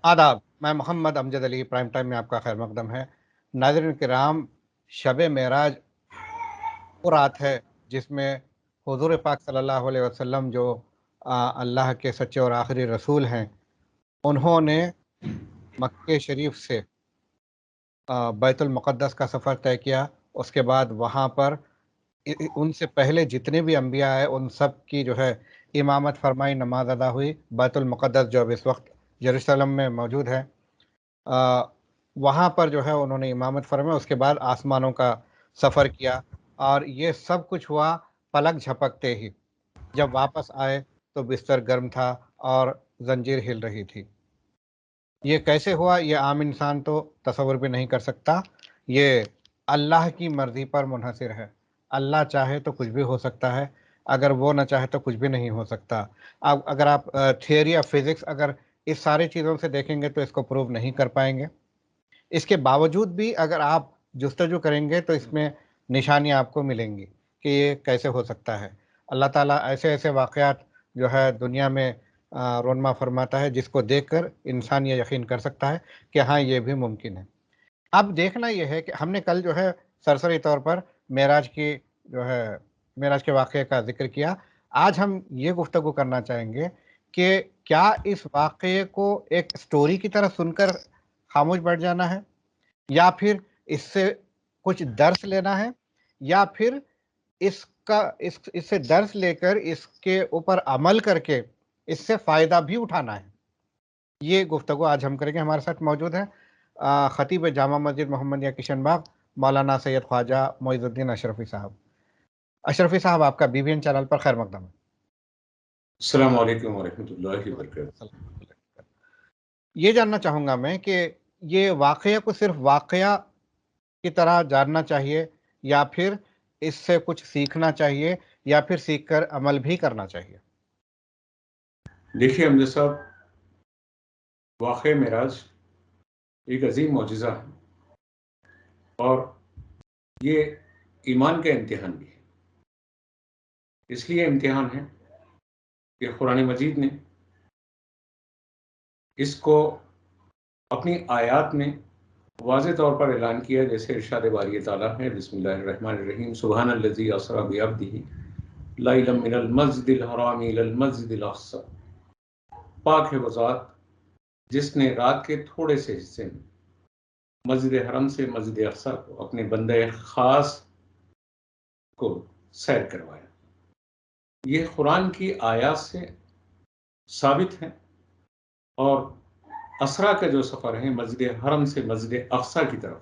آداب، میں محمد امجد علی prime time میں آپ کا خیر مقدم ہے۔ ناظرین کرام، شب معراج وہ رات ہے جس میں حضور پاک صلی اللہ علیہ وسلم جو اللہ کے سچے اور آخری رسول ہیں، انہوں نے مکہ شریف سے بیت المقدس کا سفر طے کیا۔ اس کے بعد وہاں پر ان سے پہلے جتنے بھی انبیاء ہیں ان سب کی جو ہے امامت فرمائی، نماز ادا ہوئی۔ بیت المقدس جو اب اس وقت یروشلم میں موجود ہے، وہاں پر جو ہے انہوں نے امامت فرمائی۔ اس کے بعد آسمانوں کا سفر کیا، اور یہ سب کچھ ہوا پلک جھپکتے ہی۔ جب واپس آئے تو بستر گرم تھا اور زنجیر ہل رہی تھی۔ یہ کیسے ہوا؟ یہ عام انسان تو تصور بھی نہیں کر سکتا۔ یہ اللہ کی مرضی پر منحصر ہے۔ اللہ چاہے تو کچھ بھی ہو سکتا ہے، اگر وہ نہ چاہے تو کچھ بھی نہیں ہو سکتا۔ اب اگر آپ تھیوری آف فزکس اگر اس ساری چیزوں سے دیکھیں گے تو اس کو پروو نہیں کر پائیں گے۔ اس کے باوجود بھی اگر آپ جستجو کریں گے تو اس میں نشانیاں آپ کو ملیں گی کہ یہ کیسے ہو سکتا ہے۔ اللہ تعالیٰ ایسے ایسے واقعات جو ہے دنیا میں رونما فرماتا ہے جس کو دیکھ کر انسان یہ یقین کر سکتا ہے کہ ہاں یہ بھی ممکن ہے۔ اب دیکھنا یہ ہے کہ ہم نے کل جو ہے سرسری طور پر معراج کی جو ہے معراج کے واقعے کا ذکر کیا۔ آج ہم یہ گفتگو کرنا چاہیں گے کہ کیا اس واقعے کو ایک سٹوری کی طرح سن کر خاموش بیٹھ جانا ہے، یا پھر اس سے کچھ درس لینا ہے، یا پھر اس سے درس لے کر اس کے اوپر عمل کر کے اس سے فائدہ بھی اٹھانا ہے۔ یہ گفتگو آج ہم کریں گے۔ ہمارے ساتھ موجود ہیں خطیب جامع مسجد محمدیہ کشن باغ مولانا سید خواجہ معیز الدین اشرفی صاحب۔ اشرفی صاحب، آپ کا بی بی این چینل پر خیر مقدم ہے۔ السلام علیکم ورحمۃ اللہ وبرکاتہ۔ یہ جاننا چاہوں گا میں کہ یہ واقعہ کو صرف واقعہ کی طرح جاننا چاہیے، یا پھر اس سے کچھ سیکھنا چاہیے، یا پھر سیکھ کر عمل بھی کرنا چاہیے؟ دیکھیے امجد صاحب، واقعہ معراج ایک عظیم معجزہ ہے، اور یہ ایمان کا امتحان بھی ہے۔ اس لیے امتحان ہے کہ قرآن مجید نے اس کو اپنی آیات میں واضح طور پر اعلان کیا، جیسے ارشاد باری تعالیٰ ہے، بسم اللہ الرحمن الرحیم، سبحان الذی اسری بعبدہ لیلا من المسجد الحرام الی المسجد الاقصی۔ پاک ہے وہ ذات جس نے رات کے تھوڑے سے حصے میں مسجد حرم سے مسجد اقصی کو اپنے بندہ خاص کو سیر کروایا۔ یہ قرآن کی آیات سے ثابت ہے، اور اسرا کا جو سفر ہے مسجد حرم سے مسجد اقصی کی طرف،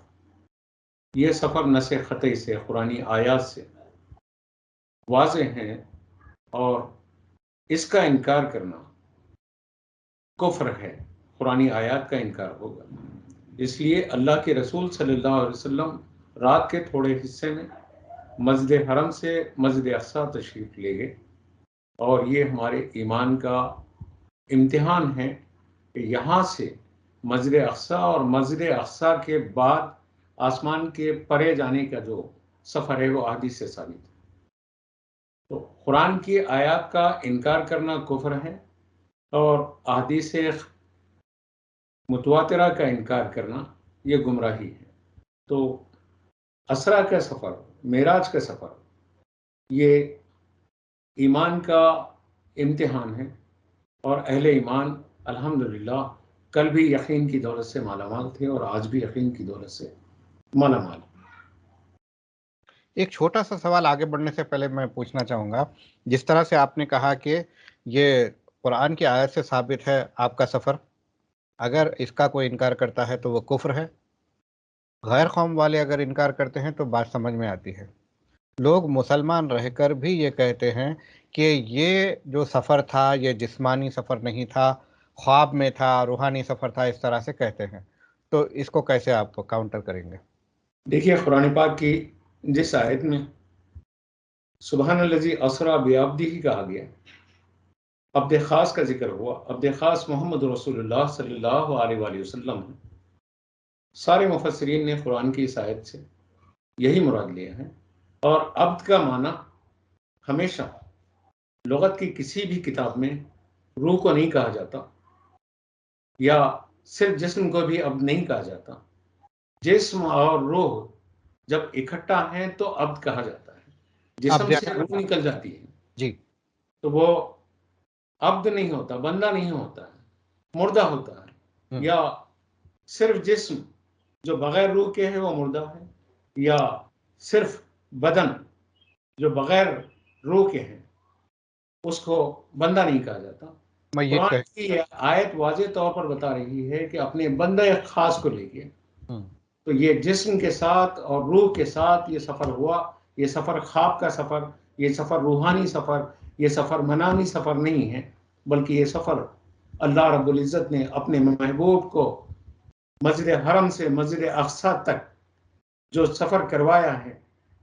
یہ سفر نص قطعی سے قرآنی آیات سے واضح ہے، اور اس کا انکار کرنا کفر ہے، قرآنی آیات کا انکار ہوگا۔ اس لیے اللہ کے رسول صلی اللہ علیہ وسلم رات کے تھوڑے حصے میں مسجد حرم سے مسجد اقصی تشریف لے گئے، اور یہ ہمارے ایمان کا امتحان ہے کہ یہاں سے مسجد اقصی اور مسجد اقصی کے بعد آسمان کے پرے جانے کا جو سفر ہے وہ احادیث سے ثابت ہے۔ تو قرآن کی آیات کا انکار کرنا کفر ہے، اور احادیث متواترہ کا انکار کرنا یہ گمراہی ہے۔ تو اسرا کا سفر، معراج کا سفر، یہ ایمان کا امتحان ہے، اور اہل ایمان الحمدللہ کل بھی یقین کی دولت سے مالا مال تھے، اور آج بھی یقین کی دولت سے مالا مال۔ ایک چھوٹا سا سوال آگے بڑھنے سے پہلے میں پوچھنا چاہوں گا، جس طرح سے آپ نے کہا کہ یہ قرآن کی آیت سے ثابت ہے آپ کا سفر، اگر اس کا کوئی انکار کرتا ہے تو وہ کفر ہے۔ غیر قوم والے اگر انکار کرتے ہیں تو بات سمجھ میں آتی ہے۔ لوگ مسلمان رہ کر بھی یہ کہتے ہیں کہ یہ جو سفر تھا یہ جسمانی سفر نہیں تھا، خواب میں تھا، روحانی سفر تھا، اس طرح سے کہتے ہیں۔ تو اس کو کیسے آپ کاؤنٹر کریں گے؟ دیکھیے قرآن پاک کی جس آیت میں سبحان الذی اسری بعبدہ کہا گیا، عبد خاص کا ذکر ہوا، عبد خاص محمد رسول اللہ صلی اللہ علیہ وآلہ وسلم ہے۔ سارے مفسرین نے قرآن کی اس آیت سے یہی مراد لیا ہے، اور عبد کا معنی ہمیشہ لغت کی کسی بھی کتاب میں روح کو نہیں کہا جاتا، یا صرف جسم کو بھی عبد نہیں کہا جاتا، جسم اور روح جب اکٹھا ہیں تو عبد کہا جاتا ہے. جسم سے روح نکل جاتی ہے جی تو وہ عبد نہیں ہوتا، بندہ نہیں ہوتا ہے، مردہ ہوتا ہے. یا صرف جسم جو بغیر روح کے ہے وہ مردہ ہے، یا صرف بدن جو بغیر روح کے ہیں اس کو بندہ نہیں کہا جاتا. قرآن کی یہ آیت واضح طور پر بتا رہی ہے کہ اپنے بندہ خاص کو لے کے تو یہ جسم کے ساتھ اور روح کے ساتھ یہ سفر ہوا. یہ سفر خواب کا سفر، یہ سفر روحانی سفر، یہ سفر منامی سفر نہیں ہے، بلکہ یہ سفر اللہ رب العزت نے اپنے محبوب کو مسجد حرم سے مسجد اقصی تک جو سفر کروایا ہے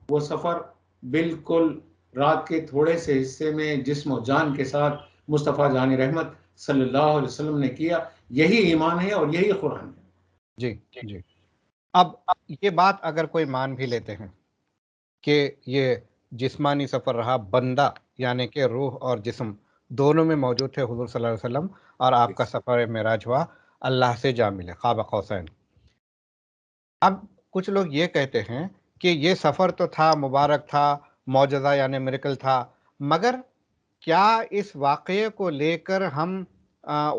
وہ سفر بالکل رات کے تھوڑے سے حصے میں جسم و جان کے ساتھ مصطفیٰ جان رحمت صلی اللہ علیہ وسلم نے کیا. یہی ایمان ہے اور یہی قرآن ہے. جی جی. اب یہ بات اگر کوئی مان بھی لیتے ہیں کہ یہ جسمانی سفر رہا، بندہ یعنی کہ روح اور جسم دونوں میں موجود تھے حضور صلی اللہ علیہ وسلم، اور آپ کا سفر معراج ہوا اللہ سے جا ملے قاب قوسین. اب کچھ لوگ یہ کہتے ہیں کہ یہ سفر تو تھا، مبارک تھا، معجزہ یعنی میریکل تھا، مگر کیا اس واقعے کو لے کر ہم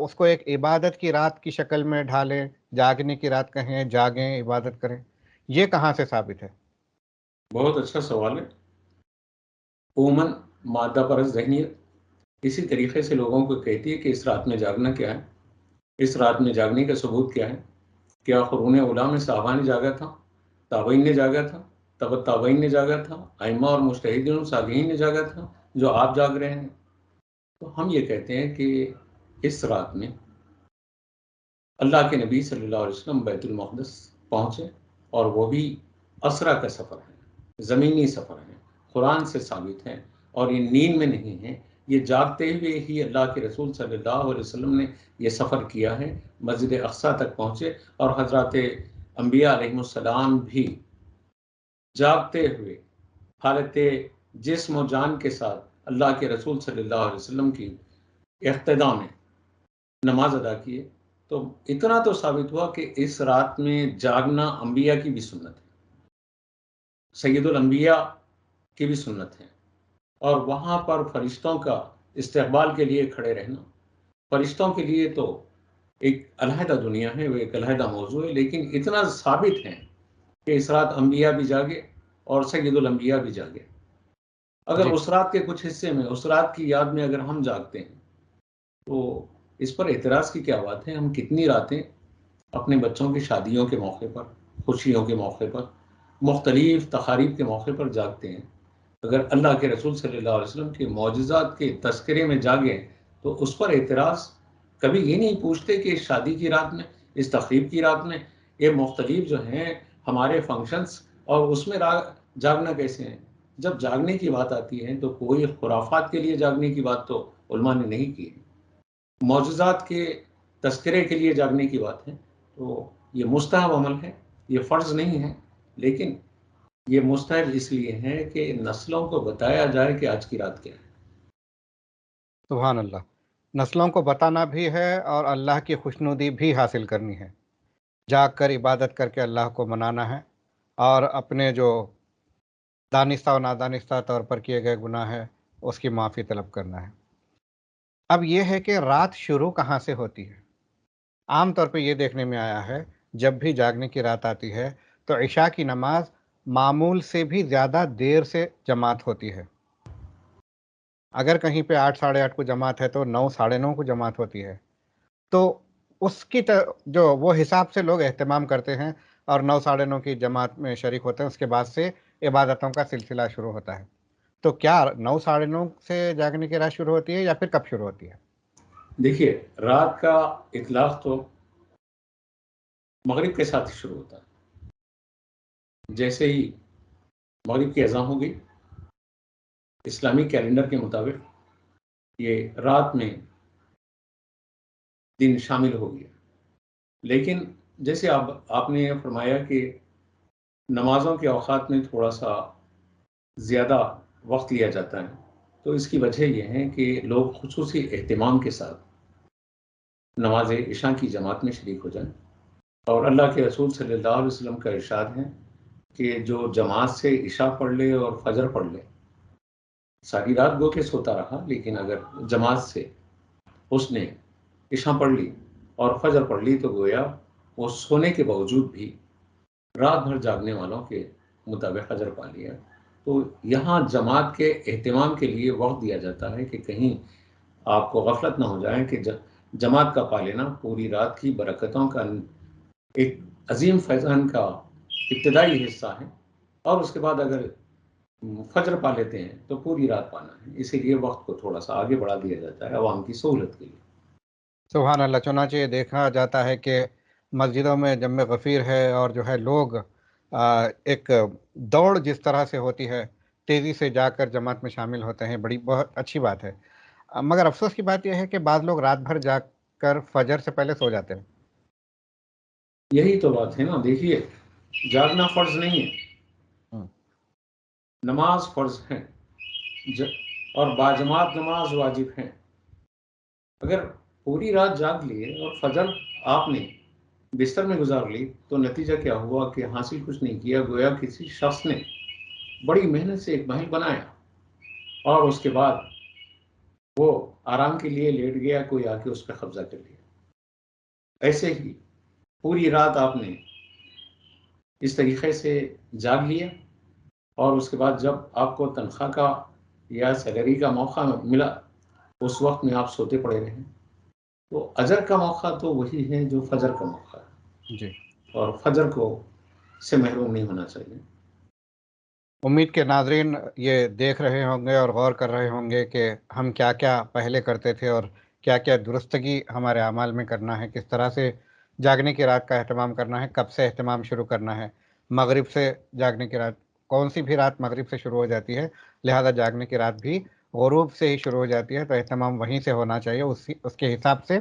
اس کو ایک عبادت کی رات کی شکل میں ڈھالیں، جاگنے کی رات کہیں، جاگیں، عبادت کریں؟ یہ کہاں سے ثابت ہے؟ بہت اچھا سوال ہے. عموماً مادہ پرست ذہنیت اسی طریقے سے لوگوں کو کہتی ہے کہ اس رات میں جاگنا کیا ہے، اس رات میں جاگنے کا ثبوت کیا ہے. کیا قرون اولیٰ میں صحابہ نے جاگا تھا، تابعین نے جاگا تھا، تبع تابعین نے جاگا تھا، ائمہ اور مجتہدین صالحین نے جاگا تھا جو آپ جاگ رہے ہیں؟ تو ہم یہ کہتے ہیں کہ اس رات میں اللہ کے نبی صلی اللہ علیہ وسلم بیت المقدس پہنچے، اور وہ بھی اسرا کا سفر ہے، زمینی سفر ہے، قرآن سے ثابت ہے، اور یہ نیند میں نہیں ہے. یہ جاگتے ہوئے ہی اللہ کے رسول صلی اللہ علیہ وسلم نے یہ سفر کیا ہے، مسجد اقصی تک پہنچے، اور حضرات انبیاء علیہ السلام بھی جاگتے ہوئے حالت جسم و جان کے ساتھ اللہ کے رسول صلی اللہ علیہ وسلم کی اقتداء میں نماز ادا کیے. تو اتنا تو ثابت ہوا کہ اس رات میں جاگنا انبیاء کی بھی سنت ہے، سید الانبیاء کی بھی سنت ہے. اور وہاں پر فرشتوں کا استقبال کے لیے کھڑے رہنا، فرشتوں کے لیے تو ایک علیحدہ دنیا ہے، وہ ایک علیحدہ موضوع ہے، لیکن اتنا ثابت ہے کہ اس رات انبیاء بھی جاگے اور سید الانبیاء بھی جاگے. اگر اس رات کے کچھ حصے میں، اس رات کی یاد میں اگر ہم جاگتے ہیں تو اس پر اعتراض کی کیا بات ہے؟ ہم کتنی راتیں اپنے بچوں کی شادیوں کے موقع پر، خوشیوں کے موقع پر، مختلف تقاریب کے موقع پر جاگتے ہیں. اگر اللہ کے رسول صلی اللہ علیہ وسلم کے معجزات کے تذکرے میں جاگیں تو اس پر اعتراض کبھی یہ نہیں پوچھتے کہ اس شادی کی رات میں، اس تقریب کی رات میں، یہ مختلف جو ہیں ہمارے فنکشنز، اور اس میں جاگنا کیسے ہیں؟ جب جاگنے کی بات آتی ہے تو کوئی خرافات کے لیے جاگنے کی بات تو علماء نے نہیں کی ہے، معجزات کے تذکرے کے لیے جاگنے کی بات ہے. تو یہ مستحب عمل ہے، یہ فرض نہیں ہے، لیکن یہ مستحب اس لیے ہے کہ نسلوں کو بتایا جائے کہ آج کی رات کیا ہے. سبحان اللہ. نسلوں کو بتانا بھی ہے اور اللہ کی خوشنودی بھی حاصل کرنی ہے، جاگ کر عبادت کر کے اللہ کو منانا ہے، اور اپنے جو دانستہ و نادانستہ طور پر کیے گئے گناہ ہے اس کی معافی طلب کرنا ہے. اب یہ ہے کہ رات شروع کہاں سے ہوتی ہے؟ عام طور پہ یہ دیکھنے میں آیا ہے جب بھی جاگنے کی رات آتی ہے تو عشاء کی نماز معمول سے بھی زیادہ دیر سے جماعت ہوتی ہے. اگر کہیں پہ 8 ساڑھے 8 کو جماعت ہے تو 9 ساڑھے 9 کو جماعت ہوتی ہے. تو اس کی جو وہ حساب سے لوگ اہتمام کرتے ہیں اور 9 ساڑھے 9 کی جماعت میں شریک ہوتے ہیں. اس کے بعد سے عبادتوں کا سلسلہ شروع ہوتا ہے. تو کیا 9 ساڑھے 9 سے جاگنے کی رات شروع ہوتی ہے یا پھر کب شروع ہوتی ہے؟ دیکھیے، رات کا اطلاق تو مغرب کے ساتھ ہی شروع ہوتا ہے. جیسے ہی مغرب کی اذان ہو گئی اسلامی کیلنڈر کے مطابق یہ رات میں دن شامل ہو گیا. لیکن جیسے آپ نے فرمایا کہ نمازوں کے اوقات میں تھوڑا سا زیادہ وقت لیا جاتا ہے، تو اس کی وجہ یہ ہے کہ لوگ خصوصی اہتمام کے ساتھ نماز عشاء کی جماعت میں شریک ہو جائیں. اور اللہ کے رسول صلی اللہ علیہ وسلم کا ارشاد ہے کہ جو جماعت سے عشاء پڑھ لے اور فجر پڑھ لے، ساری رات گو کے سوتا رہا، لیکن اگر جماعت سے اس نے عشاء پڑھ لی اور فجر پڑھ لی تو گویا وہ سونے کے باوجود بھی رات بھر جاگنے والوں کے مطابق اجر پا لیا. تو یہاں جماعت کے اہتمام کے لیے وقت دیا جاتا ہے کہ کہیں آپ کو غفلت نہ ہو جائے کہ جماعت کا پا لینا پوری رات کی برکتوں کا ایک عظیم فیضان کا ابتدائی حصہ ہے، اور اس کے بعد اگر فجر پا لیتے ہیں تو پوری رات پانا ہے. اسی لیے وقت کو تھوڑا سا آگے بڑھا دیا جاتا ہے عوام کی سہولت کے لیے. سبحان اللہ. چنانچہ یہ دیکھا جاتا ہے کہ مسجدوں میں جمع غفیر ہے اور جو ہے لوگ ایک دوڑ جس طرح سے ہوتی ہے تیزی سے جا کر جماعت میں شامل ہوتے ہیں، بہت اچھی بات ہے. مگر افسوس کی بات یہ ہے کہ بعض لوگ رات بھر جا کر فجر سے پہلے سو جاتے ہیں. یہی تو بات ہے نا. دیکھیے، جاگنا فرض نہیں ہے، ہم، نماز فرض ہے، اور باجماعت نماز واجب ہے. اگر پوری رات جاگ لیے اور فجر آپ نے بستر میں گزار لی تو نتیجہ کیا ہوا کہ حاصل کچھ نہیں کیا. گویا کسی شخص نے بڑی محنت سے ایک محل بنایا اور اس کے بعد وہ آرام کے لیے لیٹ گیا، کوئی آ کے اس پہ قبضہ کر لیا. ایسے ہی پوری رات آپ نے اس طریقے سے جاگ لیا اور اس کے بعد جب آپ کو تنخواہ کا یا سیلری کا موقع ملا اس وقت میں آپ سوتے پڑے رہے. تو اجر کا موقع تو وہی ہے جو فجر کا موقع ہے، جی. اور فجر کو سے محروم نہیں ہونا چاہیے. امید کے ناظرین یہ دیکھ رہے ہوں گے اور غور کر رہے ہوں گے کہ ہم کیا کیا پہلے کرتے تھے اور کیا کیا درستگی ہمارے اعمال میں کرنا ہے، کس طرح سے جاگنے کی رات کا اہتمام کرنا ہے، کب سے اہتمام شروع کرنا ہے. مغرب سے جاگنے کی رات، کون سی بھی رات مغرب سے شروع ہو جاتی ہے، لہذا جاگنے کی رات بھی غروب سے ہی شروع ہو جاتی ہے، تو اہتمام وہیں سے ہونا چاہیے، اس کے حساب سے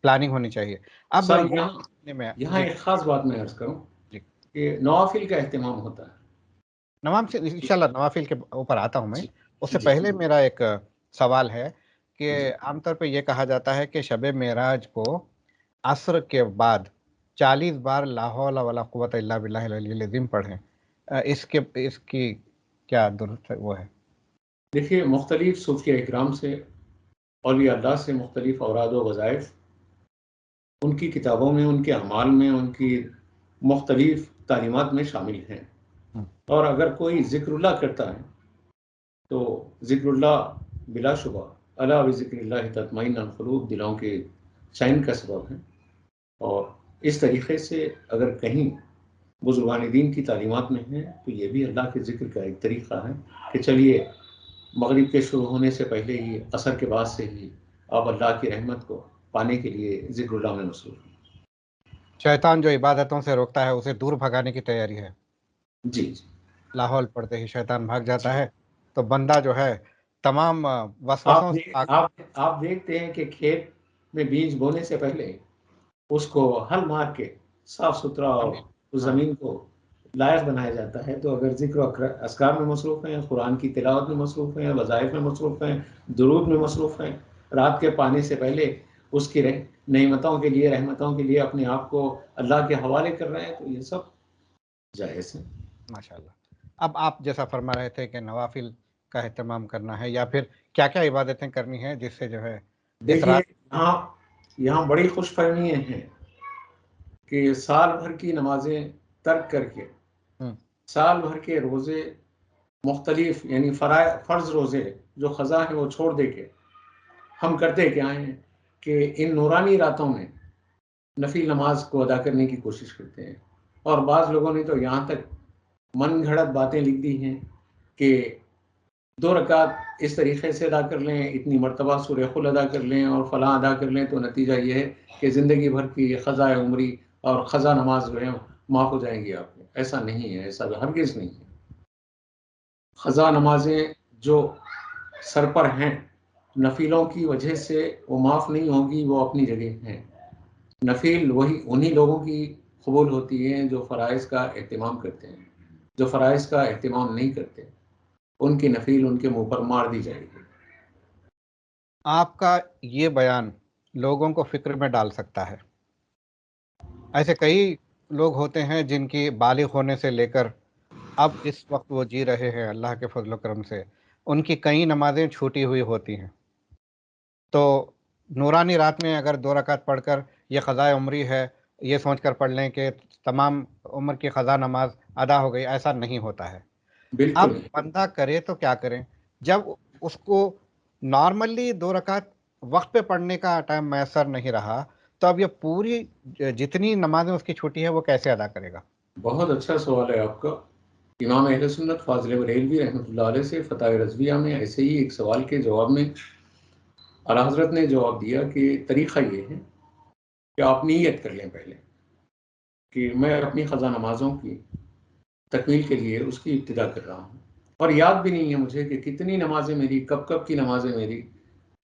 پلاننگ ہونی چاہیے. اب صاحب، یہاں جی ایک خاص بات میں عرض کروں جی. کہ نوافل کا اہتمام ہوتا ہے. نوافل سے انشاءاللہ نوافل کے اوپر آتا ہوں میں. جی اس سے جی پہلے میرا ایک سوال ہے کہ جی. عام طور پہ یہ کہا جاتا ہے کہ شب معراج کو عصر کے بعد 40 بار لا حول ولا قوت الا باللہ العلی العظیم پڑھیں. اس کی کیا درست وہ ہے؟ دیکھیے، مختلف صوفیہ اکرام سے، اولیاء اللہ سے مختلف اوراد و وظائف ان کی کتابوں میں، ان کے اعمال میں، ان کی مختلف تعلیمات میں شامل ہیں. ہم، اور اگر کوئی ذکر اللہ کرتا ہے تو ذکر اللہ بلا شبہ الا بذکر اللہ تطمئن القلوب، دلوں کے چین کا سبب ہے. اور اس طریقے سے اگر کہیں بزرگان دین کی تعلیمات میں ہے تو یہ بھی اللہ کے ذکر کا ایک طریقہ ہے کہ چلیے مغرب کے شروع ہونے سے پہلے ہی، عصر کے بعد سے ہی آپ اللہ کی رحمت کو پانے کے لیے ذکر اللہ میں مصروف ہیں. شیطان جو عبادتوں سے روکتا ہے اسے دور بھگانے کی تیاری ہے. جی جی لاہور پڑھتے ہی شیطان بھاگ جاتا جی. ہے، تو بندہ جو ہے تمام وسوسوں سے پاک. آپ دیکھتے ہیں کہ کھیت میں بیج بونے سے پہلے اس کو ہل مار کے صاف ستھرا اور اس ہاں، زمین کو لائق بنایا جاتا ہے. تو اگر ذکر و اذکار میں مصروف ہیں، قرآن کی تلاوت میں مصروف ہیں، وظائف میں مصروف ہیں، درود میں مصروف ہیں، رات کے پانے سے پہلے اس کی نعمتوں کے لیے، رحمتوں کے لیے اپنے آپ کو اللہ کے حوالے کر رہے ہیں، تو یہ سب جائز ہے. ماشاءاللہ. اب آپ جیسا فرما رہے تھے کہ نوافل کا اہتمام کرنا ہے یا پھر کیا کیا عبادتیں کرنی ہیں جس سے جو ہے اس دیکھیے، رات. یہاں بڑی خوش فہمیاں ہیں کہ سال بھر کی نمازیں ترک کر کے، ہم، سال بھر کے روزے مختلف، یعنی فرض روزے جو قضا ہیں وہ چھوڑ دے کے ہم کرتے کیا ہیں کہ ان نورانی راتوں میں نفل نماز کو ادا کرنے کی کوشش کرتے ہیں. اور بعض لوگوں نے تو یہاں تک من گھڑت باتیں لکھ دی ہیں کہ 2 رکعت اس طریقے سے ادا کر لیں، اتنی مرتبہ سورہ قل ادا کر لیں اور فلاں ادا کر لیں تو نتیجہ یہ ہے کہ زندگی بھر کی قضاء عمری اور قضا نماز جو ہے معاف ہو جائیں گی آپ کو. ایسا نہیں ہے، ایسا ہرگز نہیں ہے. قضا نمازیں جو سر پر ہیں نفیلوں کی وجہ سے وہ معاف نہیں ہوگی، وہ اپنی جگہ ہیں. نفیل انہی لوگوں کی قبول ہوتی ہیں جو فرائض کا اہتمام کرتے ہیں. جو فرائض کا اہتمام نہیں کرتے ان کی نفیل ان کے منہ پر مار دی جائے گی. آپ کا یہ بیان لوگوں کو فکر میں ڈال سکتا ہے۔ ایسے کئی لوگ ہوتے ہیں جن کی بالغ ہونے سے لے کر اب جس وقت وہ جی رہے ہیں اللہ کے فضل و کرم سے، ان کی کئی نمازیں چھوٹی ہوئی ہوتی ہیں، تو نورانی رات میں اگر 2 رکعت پڑھ کر یہ قضاء عمری ہے یہ سوچ کر پڑھ لیں کہ تمام عمر کی قضا نماز ادا ہو گئی، ایسا نہیں ہوتا ہے۔ اب بالکل بندہ کرے تو کیا کریں، جب اس کو نارملی 2 رکعت وقت پہ پڑھنے کا ٹائم میسر نہیں رہا، تو اب یہ پوری جتنی نمازیں اس کی چھوٹی ہے وہ کیسے ادا کرے گا؟ بہت اچھا سوال ہے آپ کا۔ امام اہل سنت فاضل بریلوی رحمۃ اللہ علیہ سے فتح رضویہ میں ایسے ہی ایک سوال کے جواب میں اعلیٰ حضرت نے جواب دیا کہ طریقہ یہ ہے کہ آپ نیت کر لیں پہلے کہ میں اپنی قضا نمازوں کی تکمیل کے لیے اس کی ابتدا کر رہا ہوں، اور یاد بھی نہیں ہے مجھے کہ کتنی نمازیں میری کب کی نمازیں میری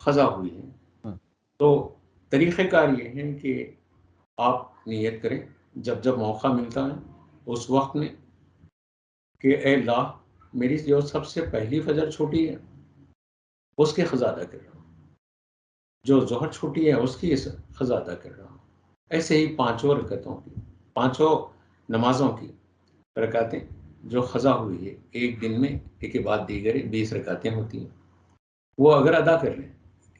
قضا ہوئی ہیں۔ تو طریقہ کار یہ ہے کہ آپ نیت کریں جب موقع ملتا ہے اس وقت میں کہ اے اللہ میری جو سب سے پہلی فجر چھوٹی ہے اس کی قضا ادا کر رہا ہوں، جو ظہر چھوٹی ہے اس کی قضا ادا کر رہا ہوں، ایسے ہی 5 نمازوں کی رکعتیں جو قضا ہوئی ہے ایک دن میں ایک کے بعد دیگر 20 رکعتیں ہوتی ہیں، وہ اگر ادا کر لیں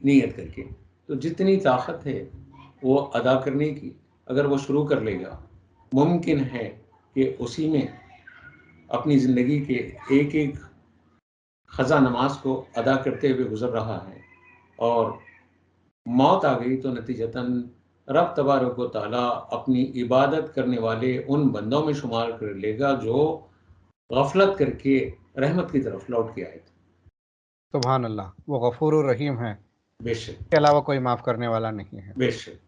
نیت کر کے تو جتنی طاقت ہے وہ ادا کرنے کی اگر وہ شروع کر لے گا، ممکن ہے کہ اسی میں اپنی زندگی کے ایک قضا نماز کو ادا کرتے ہوئے گزر رہا ہے، اور موت آ گئی تو نتیجتاً رب تبارک و تعالیٰ اپنی عبادت کرنے والے ان بندوں میں شمار کر لے گا جو غفلت کر کے رحمت کی طرف لوٹ کے آئے تھے۔ سبحان اللہ، وہ غفور الرحیم ہے، بے اس شک کے علاوہ کوئی معاف کرنے والا نہیں ہے۔ بے شک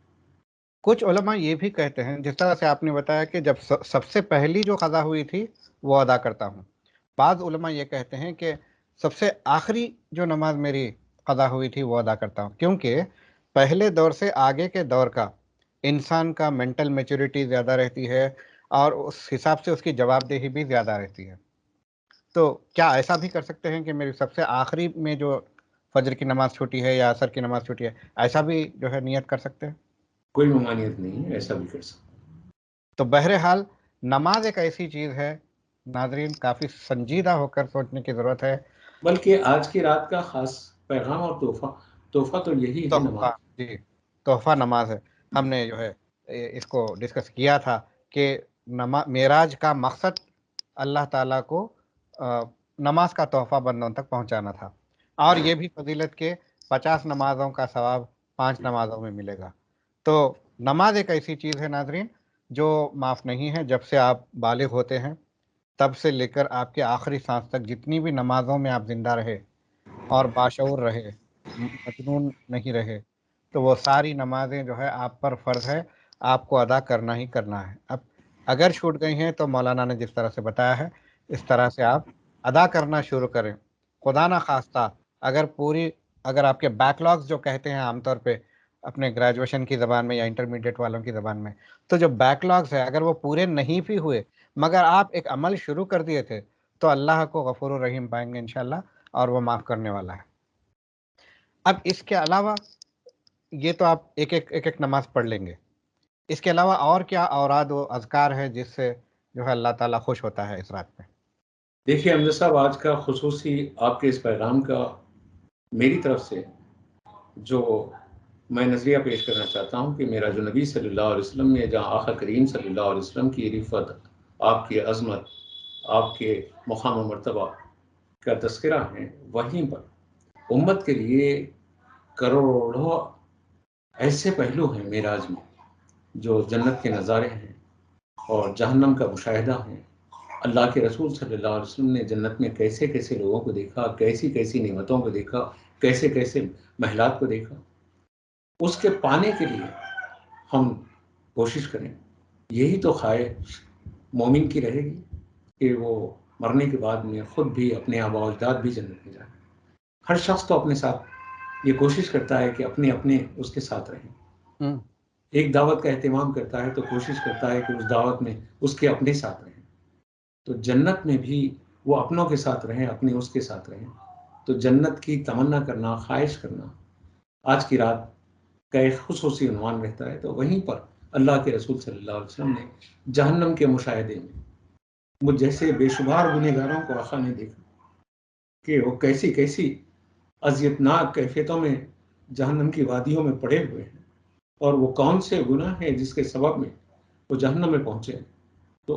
کچھ علماء یہ بھی کہتے ہیں جس طرح سے آپ نے بتایا کہ جب سب سے پہلی جو قضا ہوئی تھی وہ ادا کرتا ہوں، بعض علماء یہ کہتے ہیں کہ سب سے آخری جو نماز میری قضا ہوئی تھی وہ ادا کرتا ہوں، کیونکہ پہلے دور سے آگے کے دور کا انسان کا مینٹل میچورٹی زیادہ رہتی ہے اور اس حساب سے اس کی جواب دہی بھی زیادہ رہتی ہے۔ تو کیا ایسا بھی کر سکتے ہیں کہ میری سب سے آخری میں جو فجر کی نماز چھوٹی ہے یا عصر کی نماز چھوٹی ہے، ایسا بھی جو ہے نیت کر سکتے ہیں؟ کوئی ممانعت نہیں ہے، ایسا بھی کر سکتا۔ تو بہرحال نماز ایک ایسی چیز ہے ناظرین، کافی سنجیدہ ہو کر سوچنے کی ضرورت ہے۔ بلکہ آج کی رات کا خاص پیغام اور تحفہ تو یہی ہے تحفہ، نماز۔ جی، تحفہ نماز ہے۔ ہم نے جو ہے اس کو ڈسکس کیا تھا کہ معراج کا مقصد اللہ تعالیٰ کو نماز کا تحفہ بندوں تک پہنچانا تھا، اور یہ بھی فضیلت کے 50 نمازوں کا ثواب 5 نمازوں میں ملے گا۔ تو نماز ایک ایسی چیز ہے ناظرین جو معاف نہیں ہے۔ جب سے آپ بالغ ہوتے ہیں تب سے لے کر آپ کے آخری سانس تک جتنی بھی نمازوں میں آپ زندہ رہے اور باشعور رہے، مجنون نہیں رہے، تو وہ ساری نمازیں جو ہے آپ پر فرض ہے، آپ کو ادا کرنا ہی کرنا ہے۔ اب اگر چھوٹ گئی ہیں تو مولانا نے جس طرح سے بتایا ہے اس طرح سے آپ ادا کرنا شروع کریں۔ خدا نہ خواستہ اگر آپ کے بیک لاگز جو کہتے ہیں عام طور پہ اپنے گریجویشن کی زبان میں یا انٹرمیڈیٹ والوں کی زبان میں، تو جو بیک لاگز ہے اگر وہ پورے نہیں بھی ہوئے مگر آپ ایک عمل شروع کر دیے تھے تو اللہ کو غفور الرحیم پائیں گے انشاءاللہ، اور وہ معاف کرنے والا ہے۔ اب اس کے علاوہ یہ تو آپ ایک نماز پڑھ لیں گے، اس کے علاوہ اور کیا اوراد و اذکار ہے جس سے جو ہے اللہ تعالیٰ خوش ہوتا ہے اس رات میں؟ دیکھیے امجد صاحب، آج کا خصوصی آپ کے اس پیغام کا میری طرف سے جو میں نظریہ پیش کرنا چاہتا ہوں کہ میرا جو نبی صلی اللہ علیہ وسلم نے جہاں آقا کریم صلی اللہ علیہ وسلم کی رفت، آپ کی عظمت، آپ کے مقام و مرتبہ کا تذکرہ ہے، وہیں پر امت کے لیے کروڑوں ایسے پہلو ہیں معراج میں جو جنت کے نظارے ہیں اور جہنم کا مشاہدہ ہے۔ اللہ کے رسول صلی اللہ علیہ وسلم نے جنت میں کیسے کیسے لوگوں کو دیکھا، کیسی کیسی نعمتوں کو دیکھا، کیسے کیسے محلات کو دیکھا، اس کے پانے کے لیے ہم کوشش کریں۔ یہی تو خواہش مومن کی رہے گی کہ وہ مرنے کے بعد میں خود بھی اپنے آباء و اجداد بھی جنت میں جائیں۔ ہر شخص تو اپنے ساتھ یہ کوشش کرتا ہے کہ اپنے اس کے ساتھ رہیں۔ ایک دعوت کا اہتمام کرتا ہے تو کوشش کرتا ہے کہ اس دعوت میں اس کے اپنے ساتھ رہیں، تو جنت میں بھی وہ اپنوں کے ساتھ رہیں، اپنے اس کے ساتھ رہیں۔ تو جنت کی تمنا کرنا، خواہش کرنا، آج کی رات کا ایک خصوصی عنوان رہتا ہے، تو وہیں پر اللہ کے رسول صلی اللہ علیہ وسلم نے جہنم کے مشاہدے میں مجھ جیسے بے شمار گنہگاروں کو آقا نے دیکھا کہ وہ کیسی کیسی اذیتناک کیفیتوں میں جہنم کی وادیوں میں پڑے ہوئے ہیں، اور وہ کون سے گناہ ہیں جس کے سبب میں وہ جہنم میں پہنچے ہیں۔ تو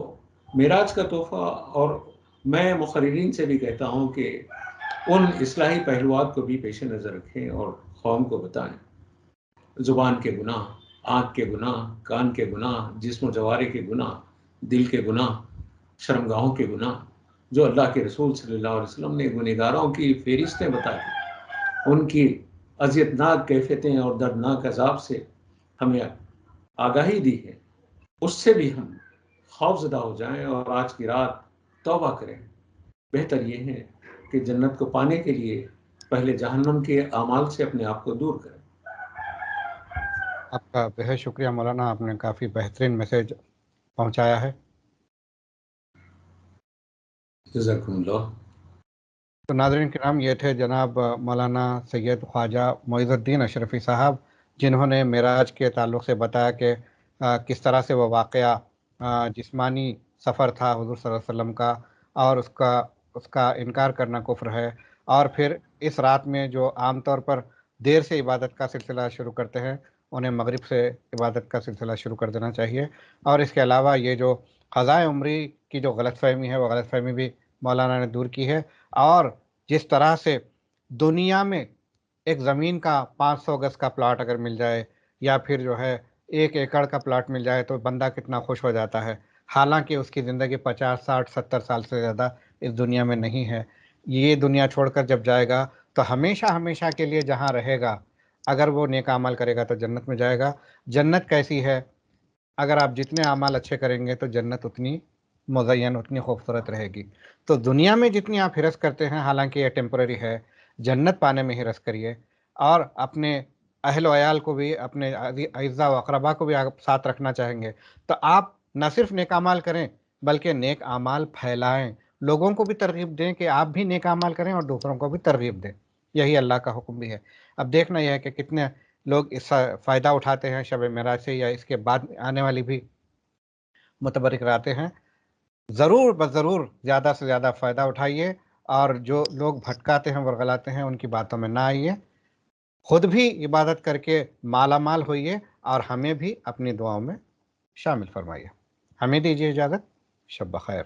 معراج کا تحفہ، اور میں مقررین سے بھی کہتا ہوں کہ ان اصلاحی پہلوات کو بھی پیش نظر رکھیں اور قوم کو بتائیں۔ زبان کے گناہ، آنکھ کے گناہ، کان کے گناہ، جسم و جوارے کے گناہ، دل کے گناہ، شرمگاہوں کے گناہ، جو اللہ کے رسول صلی اللہ علیہ وسلم نے گنہگاروں کی فہرستیں بتائی، ان کی اذیتناک کیفیتیں اور دردناک عذاب سے ہمیں آگاہی دی ہے، اس سے بھی ہم خوف زدہ ہو جائیں اور آج کی رات توبہ کریں۔ بہتر یہ ہے کہ جنت کو پانے کے لیے پہلے جہنم کے اعمال سے اپنے آپ کو دور کریں۔ آپ کا بہت شکریہ مولانا، آپ نے کافی بہترین میسیج پہنچایا ہے۔ جزاکم اللہ۔ تو ناظرین کرام، یہ تھے جناب مولانا سید خواجہ معیز الدین اشرفی صاحب، جنہوں نے معراج کے تعلق سے بتایا کہ کس طرح سے وہ واقعہ جسمانی سفر تھا حضور صلی اللہ علیہ وسلم کا، اور اس کا انکار کرنا کفر ہے، اور پھر اس رات میں جو عام طور پر دیر سے عبادت کا سلسلہ شروع کرتے ہیں، انہیں مغرب سے عبادت کا سلسلہ شروع کر دینا چاہیے۔ اور اس کے علاوہ یہ جو قضاء عمری کی جو غلط فہمی ہے، وہ غلط فہمی بھی مولانا نے دور کی ہے، اور جس طرح سے دنیا میں ایک زمین کا 500 گز کا پلاٹ اگر مل جائے، یا پھر جو ہے 1 ایکڑ کا پلاٹ مل جائے، تو بندہ کتنا خوش ہو جاتا ہے، حالانکہ اس کی زندگی 50 60 70 سال سے زیادہ اس دنیا میں نہیں ہے۔ یہ دنیا چھوڑ کر جب جائے گا تو ہمیشہ ہمیشہ کے لیے جہاں رہے گا، اگر وہ نیک اعمال کرے گا تو جنت میں جائے گا۔ جنت کیسی ہے؟ اگر آپ جتنے اعمال اچھے کریں گے تو جنت اتنی مزین، اتنی خوبصورت رہے گی۔ تو دنیا میں جتنی آپ ہرس کرتے ہیں، حالانکہ یہ ٹیمپرری ہے، جنت پانے میں ہرس کریے، اور اپنے اہل و عیال کو بھی، اپنے اعزاء و اقربا کو بھی آپ ساتھ رکھنا چاہیں گے، تو آپ نہ صرف نیک اعمال کریں بلکہ نیک اعمال پھیلائیں، لوگوں کو بھی ترغیب دیں کہ آپ بھی نیک اعمال کریں اور دوسروں کو بھی ترغیب دیں۔ یہی اللہ کا حکم بھی ہے۔ اب دیکھنا یہ ہے کہ کتنے لوگ اس سے فائدہ اٹھاتے ہیں شب معراج سے، یا اس کے بعد آنے والی بھی متبرک راتیں ہیں۔ ضرور بضرور زیادہ سے زیادہ فائدہ اٹھائیے، اور جو لوگ بھٹکاتے ہیں ورغلاتے ہیں ان کی باتوں میں نہ آئیے، خود بھی عبادت کر کے مالا مال ہوئیے، اور ہمیں بھی اپنی دعاؤں میں شامل فرمائیے۔ ہمیں دیجیے اجازت، شب بخیر۔